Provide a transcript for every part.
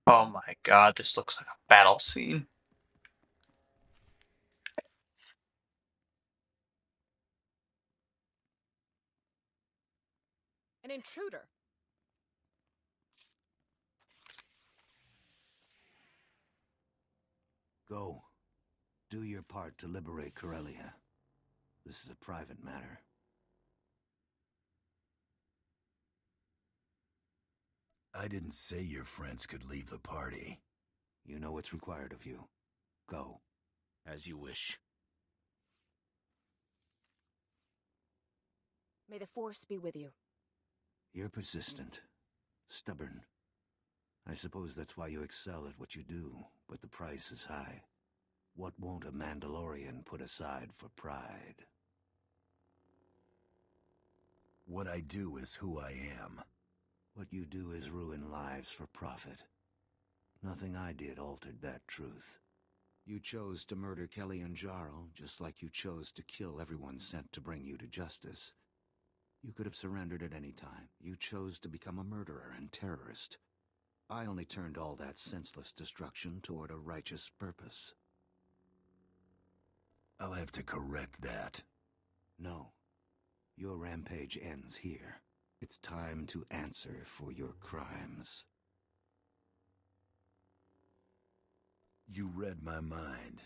Oh my god, this looks like a battle scene. An intruder. Go. Do your part to liberate Corellia. This is a private matter. I didn't say your friends could leave the party. You know what's required of you. Go. As you wish. May the Force be with you. You're persistent. Stubborn. I suppose that's why you excel at what you do, but the price is high. What won't a Mandalorian put aside for pride? What I do is who I am. What you do is ruin lives for profit. Nothing I did altered that truth. You chose to murder Kelly and Jarl, just like you chose to kill everyone sent to bring you to justice. You could have surrendered at any time. You chose to become a murderer and terrorist. I only turned all that senseless destruction toward a righteous purpose. I'll have to correct that. No. Your rampage ends here. It's time to answer for your crimes. You read my mind.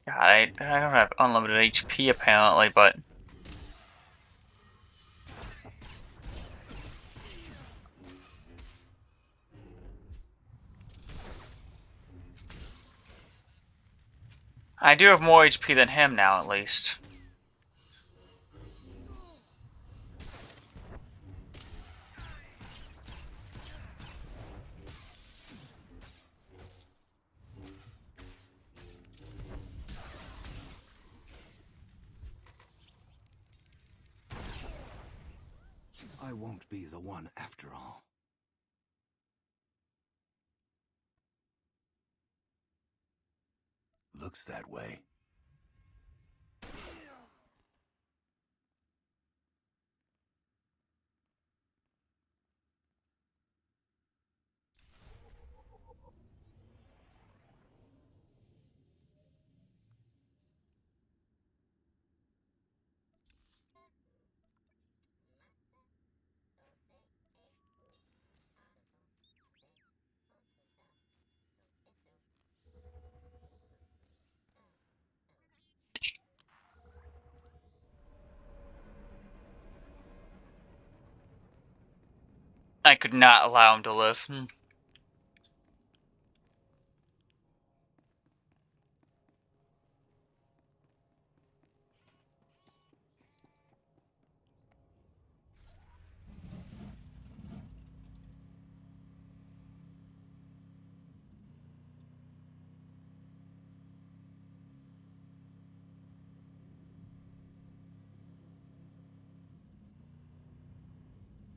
God, I don't have unlimited HP apparently, but I do have more HP than him now, at least. I won't be the one after all. Looks that way. I could not allow him to live.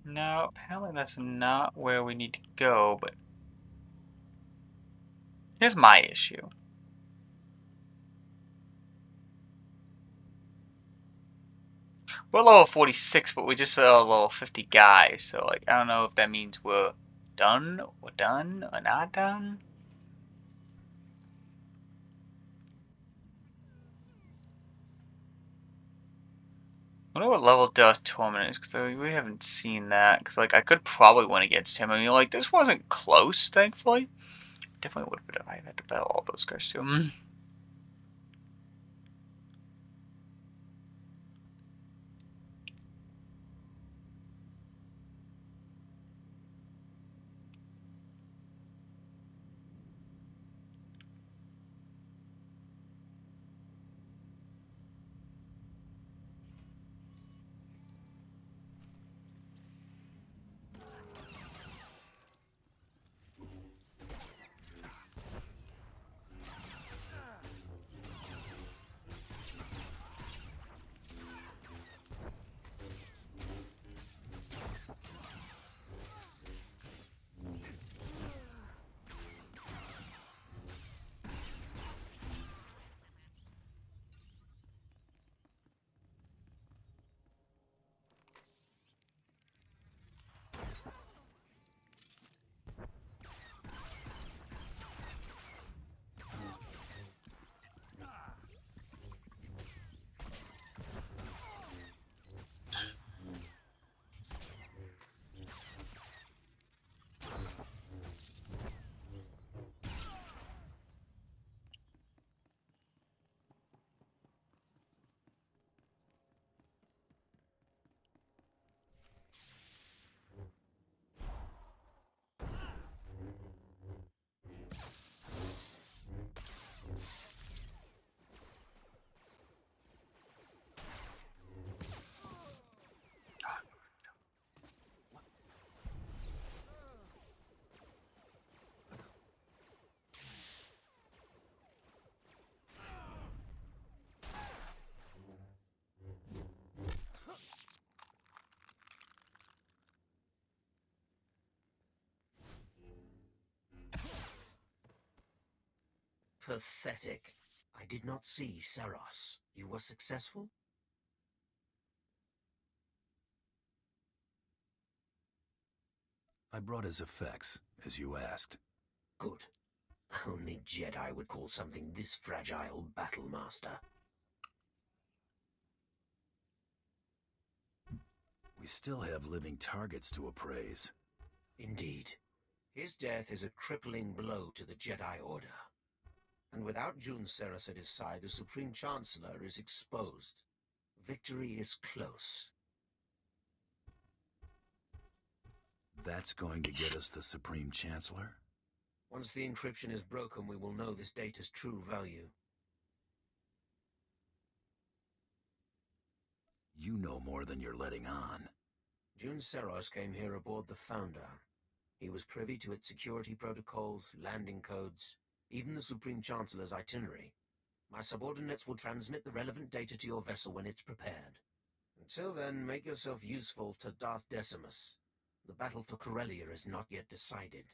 No, apparently that's not where we need to go, but here's my issue. We're level 46, but we just fell a level 50 guy, so like I don't know if that means we're done, or not done. I wonder what level Death Torment is, because we haven't seen that. Because like I could probably win against him. I mean, like this wasn't close, thankfully. Definitely would have been if I had to battle all those guys too. Pathetic. I did not see Seros. You were successful? I brought his effects, as you asked. Good. Only Jedi would call something this fragile Battlemaster. We still have living targets to appraise. Indeed. His death is a crippling blow to the Jedi Order. And without Jun Seras at his side, the Supreme Chancellor is exposed. Victory is close. That's going to get us the Supreme Chancellor? Once the encryption is broken, we will know this data's true value. You know more than you're letting on. Jun Seros came here aboard the Founder. He was privy to its security protocols, landing codes, even the Supreme Chancellor's itinerary. My subordinates will transmit the relevant data to your vessel when it's prepared. Until then, make yourself useful to Darth Decimus. The battle for Corellia is not yet decided.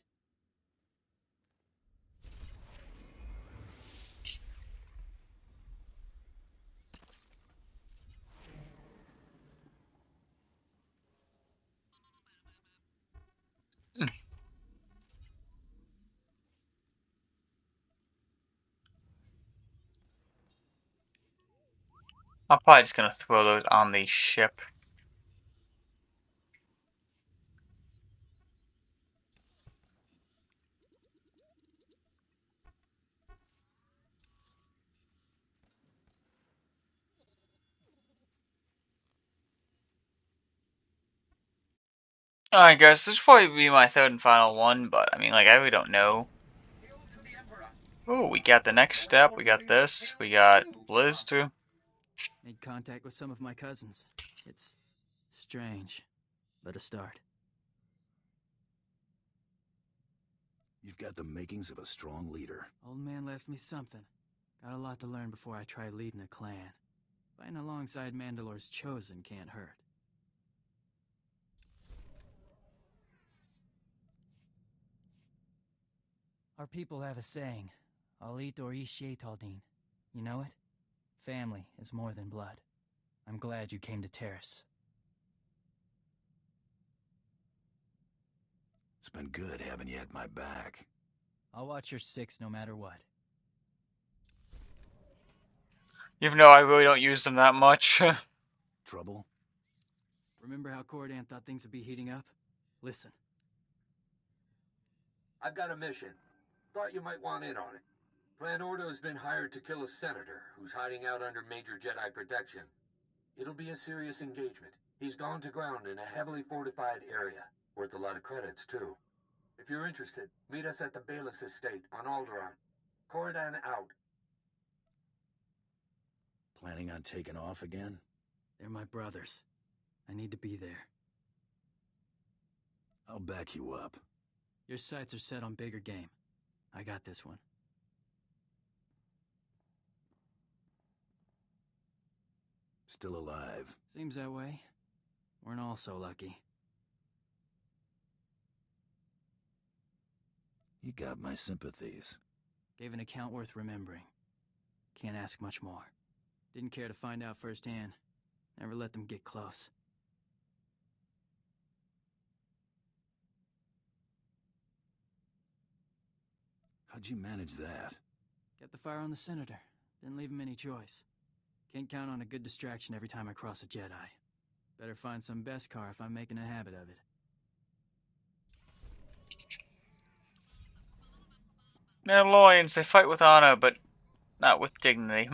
I'm probably just gonna throw those on the ship. Alright guys, this will probably be my third and final one, but I mean, like, I really don't know. Oh, we got the next step, we got this, we got Blizz too. Made contact with some of my cousins. It's strange, but a start. You've got the makings of a strong leader. Old man left me something. Got a lot to learn before I try leading a clan. Fighting alongside Mandalore's chosen can't hurt. Our people have a saying, I'll eat or Ishe Taldin. You know it? Family is more than blood. I'm glad you came to Terrace. It's been good having you at my back. I'll watch your six no matter what. Even though I really don't use them that much. Trouble? Remember how Cordan thought things would be heating up? Listen. I've got a mission. Thought you might want in on it. Clan Ordo has been hired to kill a senator who's hiding out under major Jedi protection. It'll be a serious engagement. He's gone to ground in a heavily fortified area. Worth a lot of credits, too. If you're interested, meet us at the Bayless Estate on Alderaan. Corridan out. Planning on taking off again? They're my brothers. I need to be there. I'll back you up. Your sights are set on bigger game. I got this one. Still alive. Seems that way. We're all so lucky. You got my sympathies. Gave an account worth remembering. Can't ask much more. Didn't care to find out firsthand. Never let them get close. How'd you manage that? Kept the fire on the Senator. Didn't leave him any choice. Can't count on a good distraction every time I cross a Jedi. Better find some Beskar if I'm making a habit of it. Mandalorians, they fight with honor, but not with dignity.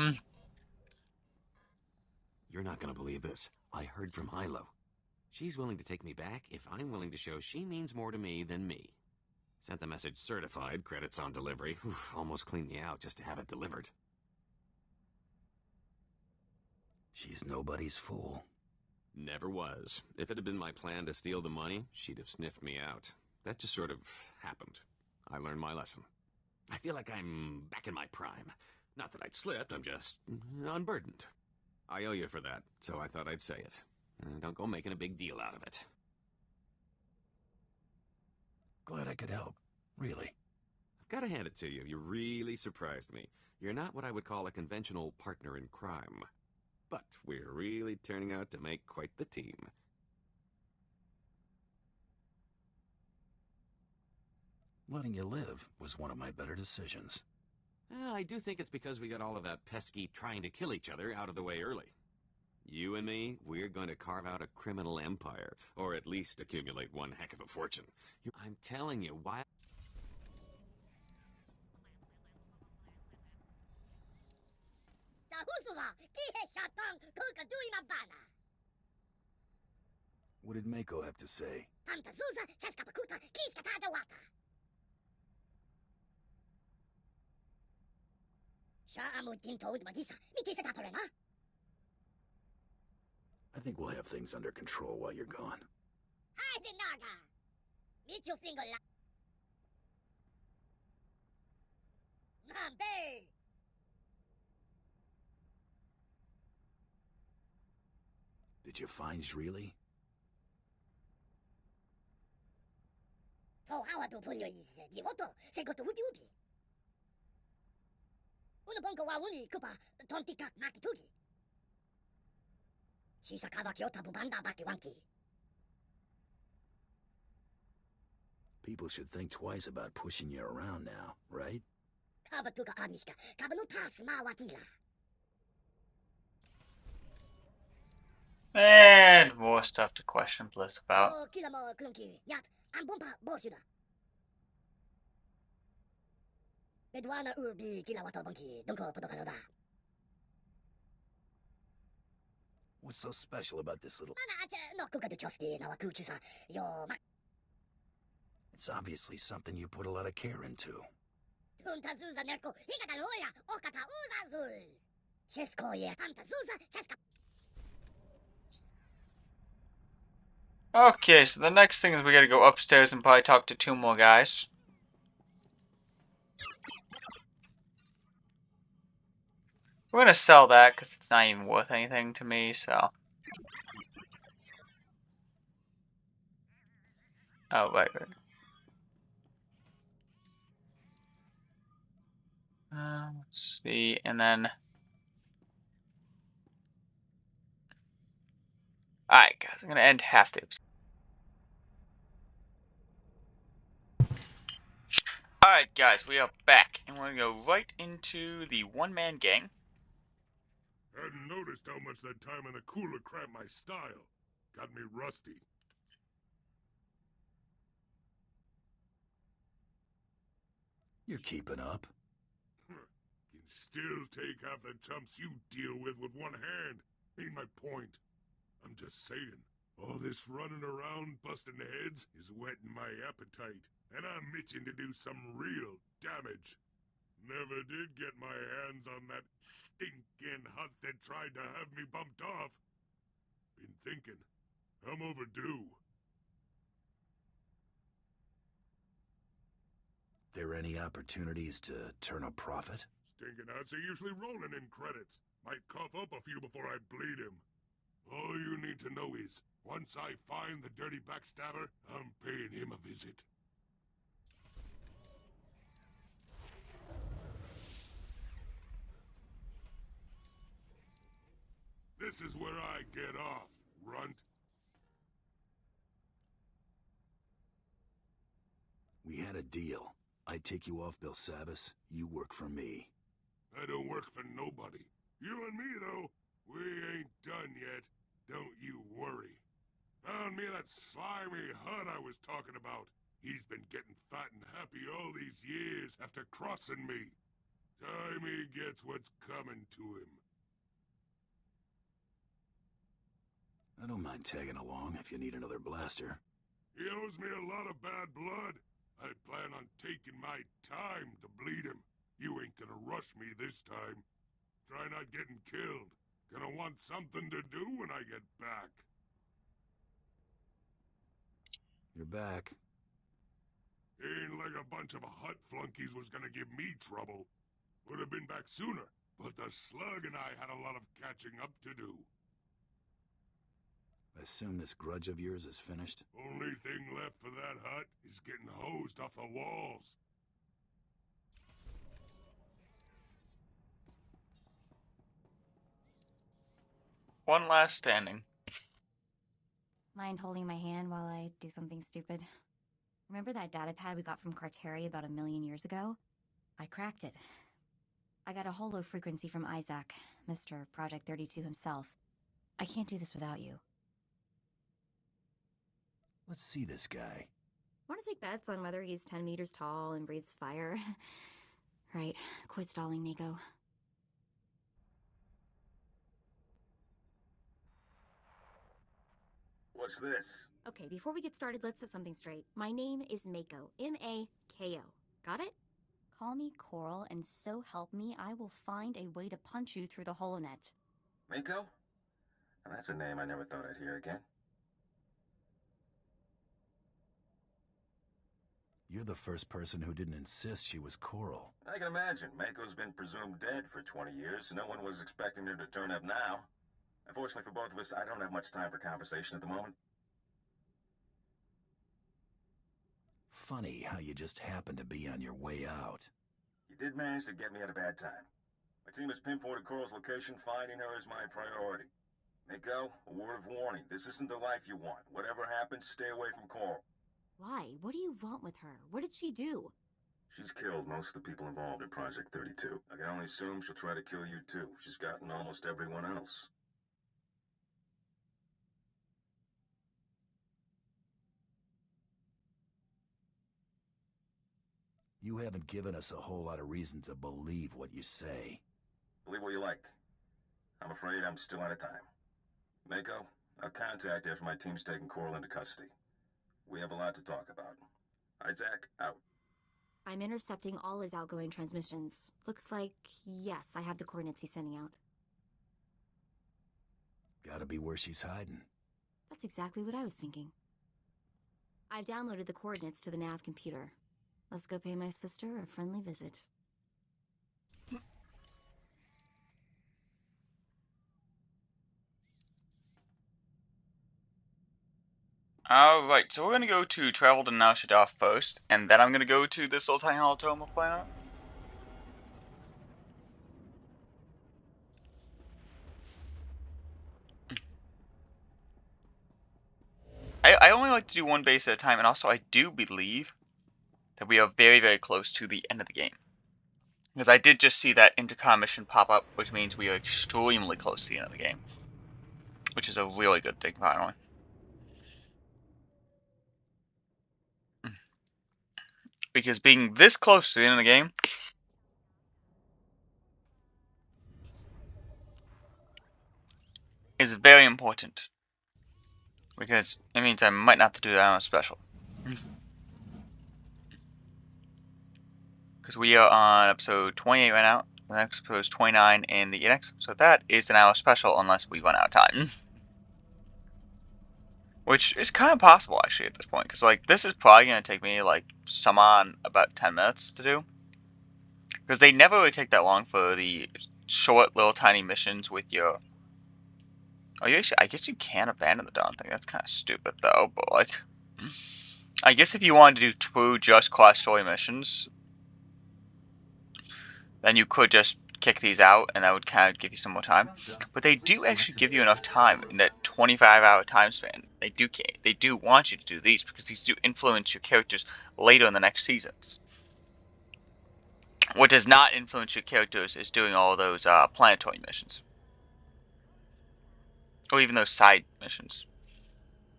You're not gonna believe this. I heard from Hilo. She's willing to take me back if I'm willing to show she means more to me than me. Sent the message certified, credits on delivery. Whew, almost cleaned me out just to have it delivered. She's nobody's fool. Never was. If it had been my plan to steal the money, she'd have sniffed me out. That just sort of happened. I learned my lesson. I feel like I'm back in my prime. Not that I'd slipped, I'm just unburdened. I owe you for that, so I thought I'd say it. Don't go making a big deal out of it. Glad I could help. Really. Gotta hand it to you. You really surprised me. You're not what I would call a conventional partner in crime. But we're really turning out to make quite the team. Letting you live was one of my better decisions. Well, I do think it's because we got all of that pesky trying to kill each other out of the way early. You and me, we're going to carve out a criminal empire, or at least accumulate one heck of a fortune. I'm telling you, why... What did Mako have to say? I think we'll have things under control while you're gone. Did you find Zreeli? People should think twice about pushing you around now, right? And more stuff to question Bliss about. What's so special about this little... It's obviously something you put a lot of care into. Okay, so the next thing is we gotta go upstairs and probably talk to 2 more guys. We're gonna sell that because it's not even worth anything to me, so. Oh, right. Let's see, and then. Alright, guys, I'm gonna end half the episode. Alright, guys, we are back, and we're gonna go right into the one-man gang. Hadn't noticed how much that time in the cooler cramped my style. Got me rusty. You're keeping up. Can still take half the chumps you deal with one hand. Ain't my point. I'm just saying, all this running around busting heads is whetting my appetite, and I'm itching to do some real damage. Never did get my hands on that stinking hut that tried to have me bumped off. Been thinking, I'm overdue. There any opportunities to turn a profit? Stinking huts are usually rolling in credits. Might cough up a few before I bleed him. All you need to know is, once I find the dirty backstabber, I'm paying him a visit. This is where I get off, runt. We had a deal. I take you off Belsavis, you work for me. I don't work for nobody. You and me, though, we ain't done yet. Don't you worry. Found me that slimy hut I was talking about. He's been getting fat and happy all these years after crossing me. Time he gets what's coming to him. I don't mind tagging along if you need another blaster. He owes me a lot of bad blood. I plan on taking my time to bleed him. You ain't gonna rush me this time. Try not getting killed. Gonna want something to do when I get back. You're back. Ain't like a bunch of hut flunkies was gonna give me trouble. Would have been back sooner, but the slug and I had a lot of catching up to do. I assume this grudge of yours is finished? Only thing left for that hut is getting hosed off the walls. One last standing. Mind holding my hand while I do something stupid? Remember that datapad we got from Carteri about 1 million years ago? I cracked it. I got a holo frequency from Isaac, Mr. Project 32 himself. I can't do this without you. Let's see this guy. Want to take bets on whether he's 10 meters tall and breathes fire? Right, quit stalling, Nico. What's this? Okay, before we get started, let's set something straight. My name is Mako. M-A-K-O. Got it? Call me Coral, and so help me, I will find a way to punch you through the holonet. Mako? Now that's a name I never thought I'd hear again. You're the first person who didn't insist she was Coral. I can imagine. Mako's been presumed dead for 20 years. No one was expecting her to turn up now. Unfortunately for both of us, I don't have much time for conversation at the moment. Funny how you just happened to be on your way out. You did manage to get me at a bad time. My team has pinpointed Coral's location. Finding her is my priority. Mako, a word of warning. This isn't the life you want. Whatever happens, stay away from Coral. Why? What do you want with her? What did she do? She's killed most of the people involved in Project 32. I can only assume she'll try to kill you too. She's gotten almost everyone else. You haven't given us a whole lot of reason to believe what you say. Believe what you like. I'm afraid I'm still out of time. Mako, I'll contact you after my team's taken Coral into custody. We have a lot to talk about. Isaac, out. I'm intercepting all his outgoing transmissions. Looks like, yes, I have the coordinates he's sending out. Gotta be where she's hiding. That's exactly what I was thinking. I've downloaded the coordinates to the nav computer. Let's go pay my sister a friendly visit. Alright, so we're gonna go to Travel to Nar Shaddaa first, and then I'm gonna go to this little tiny holotoma planet. I only like to do one base at a time, and also I do believe that we are very, very close to the end of the game. Because I did just see that intercom mission pop up, which means we are extremely close to the end of the game. Which is a really good thing, finally. Because being this close to the end of the game is very important. Because it means I might not have to do that on a special. Because we are on episode 28 right now. The next episode is 29 in the next episode. That is an hour special unless we run out of time. Which is kind of possible actually at this point. Because like this is probably going to take me like about 10 minutes to do. Because they never really take that long for the short little tiny missions with your... Oh, I guess you can abandon the Dawn thing. That's kind of stupid though. But like... I guess if you wanted to do true just class story missions... then you could just kick these out, and that would kind of give you some more time. But they do actually give you enough time in that 25-hour time span. They do want you to do these, because these do influence your characters later in the next seasons. What does not influence your characters is doing all those planetary missions. Or even those side missions.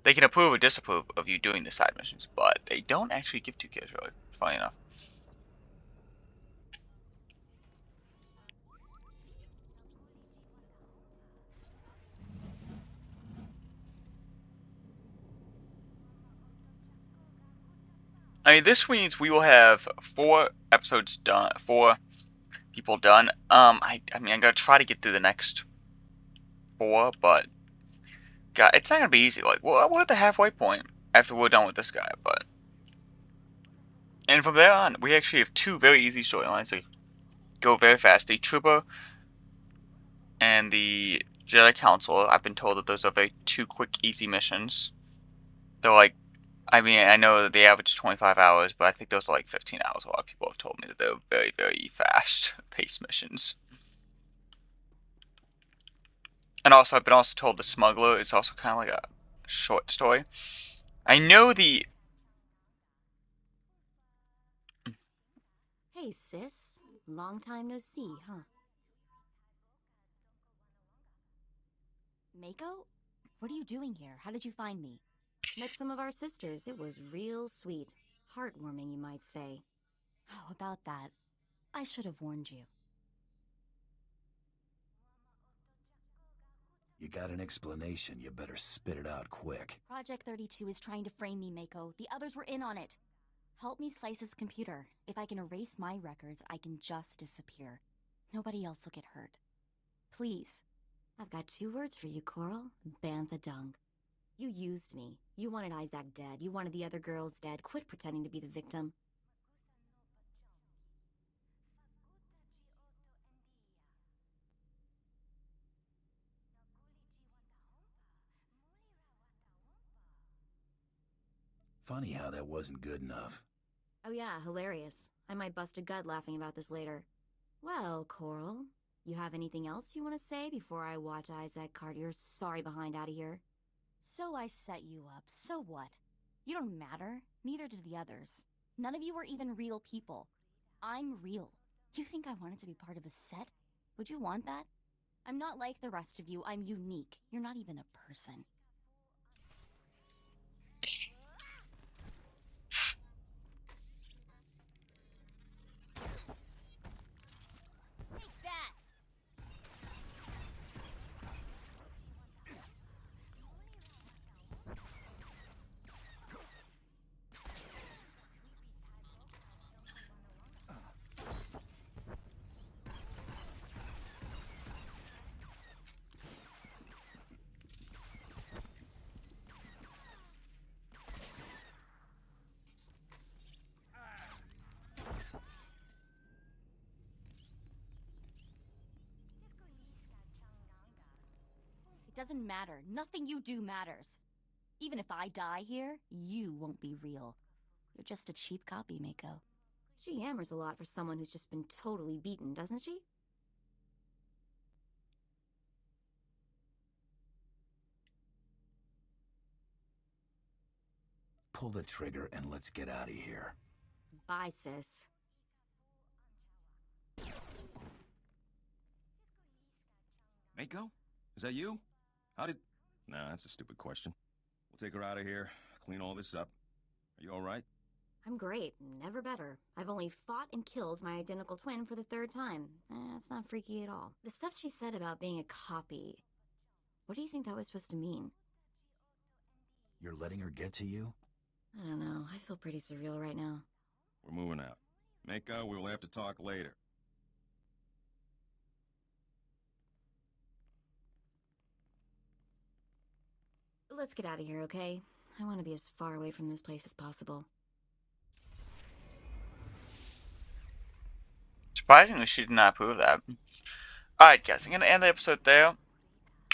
They can approve or disapprove of you doing the side missions, but they don't actually give two cares, really, funny enough. I mean, this means we will have 4 episodes done, 4 people done. I mean, I'm gonna try to get through the next 4, but God, it's not gonna be easy. Like, we're at the halfway point after we're done with this guy, but and from there on, we actually have 2 very easy storylines. They go very fast. The Trooper and the Jedi Council. I've been told that those are very 2 quick, easy missions. They're like. I mean, I know that the average is 25 hours, but I think those are like 15 hours. A lot of people have told me that they're very, very fast-paced missions. And also, I've been also told The Smuggler is also kind of like a short story. I know the... Hey, sis. Long time no see, huh? Mako? What are you doing here? How did you find me? Met some of our sisters. It was real sweet. Heartwarming, you might say. How about that? I should have warned you. You got an explanation, you better spit it out quick. Project 32 is trying to frame me, Mako. The others were in on it. Help me slice his computer. If I can erase my records, I can just disappear. Nobody else will get hurt. Please. I've got 2 words for you, Coral. Bantha dung. You used me. You wanted Isaac dead. You wanted the other girls dead. Quit pretending to be the victim. Funny how that wasn't good enough. Oh yeah, hilarious. I might bust a gut laughing about this later. Well, Coral, you have anything else you want to say before I watch Isaac Cartier's sorry behind out of here? So I set you up. So what? You don't matter. Neither do the others. None of you are even real people. I'm real. You think I wanted to be part of a set? Would you want that? I'm not like the rest of you. I'm unique. You're not even a person. Take that! It doesn't matter. Nothing you do matters. Even if I die here, you won't be real. You're just a cheap copy, Mako. She hammers a lot for someone who's just been totally beaten, doesn't she? Pull the trigger and let's get out of here. Bye, sis. Mako? Is that you? How did... Nah, that's a stupid question. We'll take her out of here, clean all this up. Are you alright? I'm great. Never better. I've only fought and killed my identical twin for the 3rd time. That's not freaky at all. The stuff she said about being a copy... What do you think that was supposed to mean? You're letting her get to you? I don't know. I feel pretty surreal right now. We're moving out. Mako, we will have to talk later. Let's get out of here, okay? I want to be as far away from this place as possible. Surprisingly, she did not approve of that. Alright, guys, I'm going to end the episode there.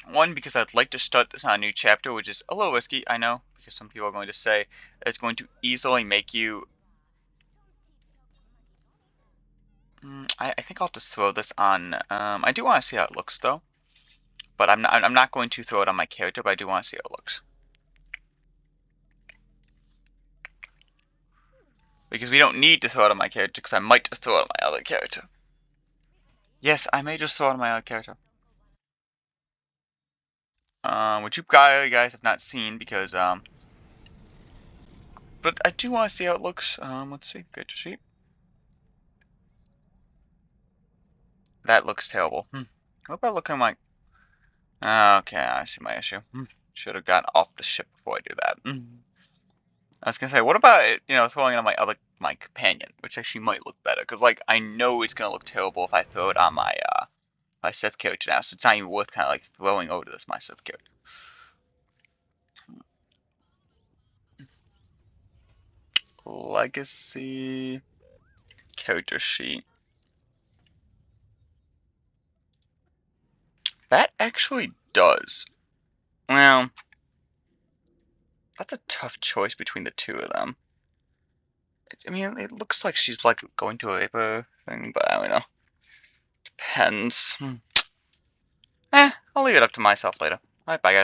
One, because I'd like to start this on a new chapter, which is a little risky, I know, because some people are going to say it's going to easily make you... I think I'll just throw this on... I do want to see how it looks, though. But I'm not going to throw it on my character, but I do want to see how it looks. Because we don't need to throw it on my character, because I might just throw it on my other character. Yes, I may just throw it on my other character. Which you guys have not seen, because, but I do want to see how it looks. Let's see. Good to sheet. That looks terrible. What about looking like... Okay, I see my issue. Should have gotten off the ship before I do that. I was gonna say, what about it, throwing it on my companion, which actually might look better, because like I know it's gonna look terrible if I throw it on my Sith character now, so it's not even worth kind of like throwing over this my Sith character. Legacy character sheet. That actually does. Well, that's a tough choice between the two of them. I mean, it looks like she's like going to a vapor thing, but I don't know. Depends. I'll leave it up to myself later. Alright, bye guys.